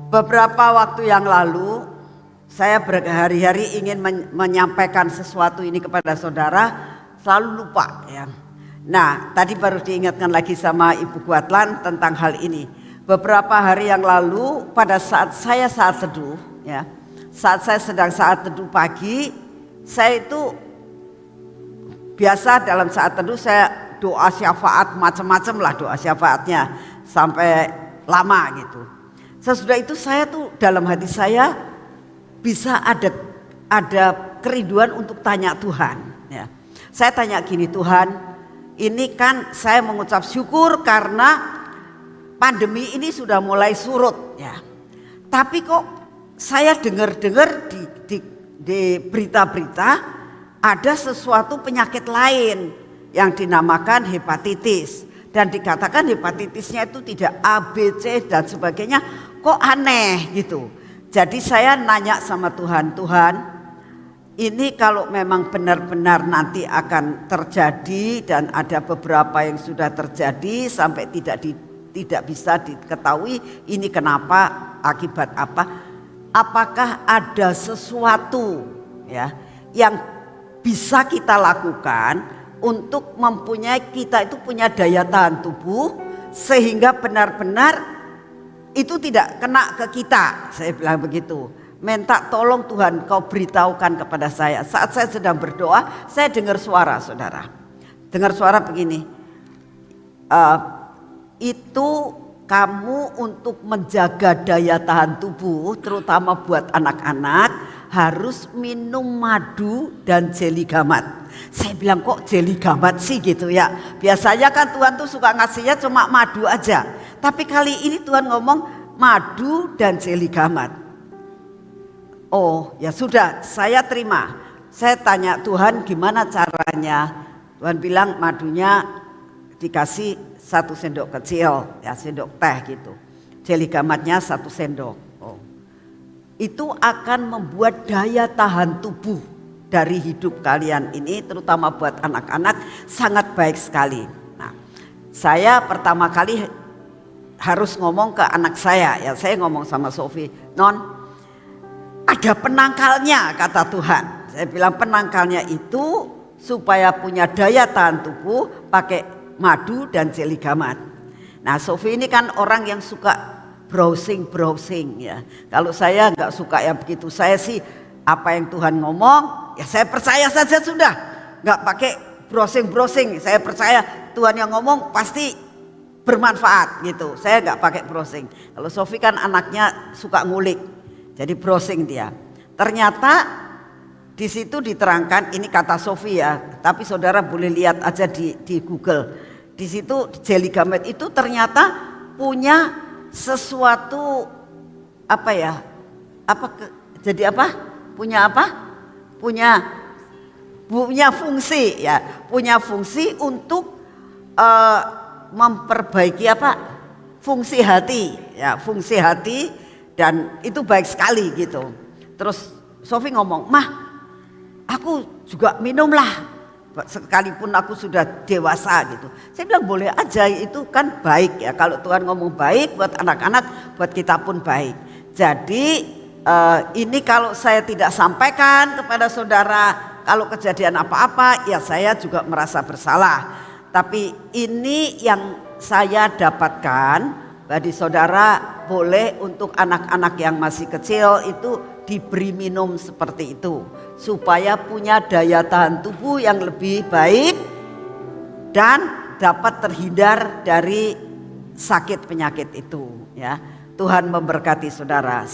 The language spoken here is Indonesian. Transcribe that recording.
Beberapa waktu yang lalu saya berhari-hari ingin menyampaikan sesuatu ini kepada saudara, selalu lupa ya. Nah, tadi baru diingatkan lagi sama Ibu Guatlan tentang hal ini. Beberapa hari yang lalu pada saat saya saat teduh ya, saat saya sedang saat teduh pagi, saya itu biasa dalam saat teduh saya doa syafaat macam-macam lah, doa syafaatnya sampai lama gitu. Sesudah itu saya tuh dalam hati saya bisa ada kerinduan untuk tanya Tuhan ya. Saya tanya gini, Tuhan, ini kan saya mengucap syukur karena pandemi ini sudah mulai surut ya. Tapi kok saya dengar-dengar di berita-berita ada sesuatu penyakit lain yang dinamakan hepatitis. Dan dikatakan hepatitisnya itu tidak A, B, C dan sebagainya, kok aneh gitu. Jadi saya nanya sama Tuhan, Tuhan ini kalau memang benar-benar nanti akan terjadi dan ada beberapa yang sudah terjadi sampai tidak bisa diketahui ini kenapa, akibat apa, apakah ada sesuatu ya yang bisa kita lakukan untuk mempunyai, kita itu punya daya tahan tubuh sehingga benar-benar itu tidak kena ke kita. Saya bilang begitu, minta tolong Tuhan kau beritahukan kepada saya. Saat saya sedang berdoa, saya dengar suara, saudara, dengar suara begini, itu kamu untuk menjaga daya tahan tubuh terutama buat anak-anak harus minum madu dan jeli gamat. Saya bilang kok jeli gamat sih gitu ya. Biasanya kan Tuhan tuh suka ngasihnya cuma madu aja. Tapi kali ini Tuhan ngomong madu dan jeli gamat. Oh ya sudah, saya terima. Saya tanya Tuhan gimana caranya. Tuhan bilang madunya dikasih 1 sendok kecil ya, sendok teh gitu. Jeli gamatnya 1 sendok. Oh. Itu akan membuat daya tahan tubuh dari hidup kalian ini terutama buat anak-anak sangat baik sekali. Nah, saya pertama kali harus ngomong ke anak saya ya, saya ngomong sama Sofi, non ada penangkalnya kata Tuhan. Saya bilang penangkalnya itu supaya punya daya tahan tubuh pakai madu dan jeli gamat. Nah, Sofi ini kan orang yang suka browsing ya. Kalau saya nggak suka ya begitu. Saya sih apa yang Tuhan ngomong ya saya percaya saja sudah, nggak pakai browsing. Saya percaya Tuhan yang ngomong pasti bermanfaat gitu. Saya nggak pakai browsing. Kalau Sofi kan anaknya suka ngulik, jadi browsing dia. Ternyata di situ diterangkan, ini kata Sofi ya, tapi saudara boleh lihat aja di Google. Di situ jeli gamet itu ternyata punya sesuatu apa ya? Jadi apa? Punya apa? Punya fungsi ya, punya fungsi untuk memperbaiki apa? Fungsi hati ya, fungsi hati, dan itu baik sekali gitu. Terus Sofi ngomong, "Mah, aku juga minumlah sekalipun aku sudah dewasa gitu." Saya bilang boleh aja, itu kan baik ya, kalau Tuhan ngomong baik buat anak-anak, buat kita pun baik. Jadi ini kalau saya tidak sampaikan kepada saudara, kalau kejadian apa-apa ya saya juga merasa bersalah. Tapi ini yang saya dapatkan, bagi saudara boleh untuk anak-anak yang masih kecil itu diberi minum seperti itu supaya punya daya tahan tubuh yang lebih baik dan dapat terhindar dari sakit penyakit itu ya. Tuhan memberkati saudara.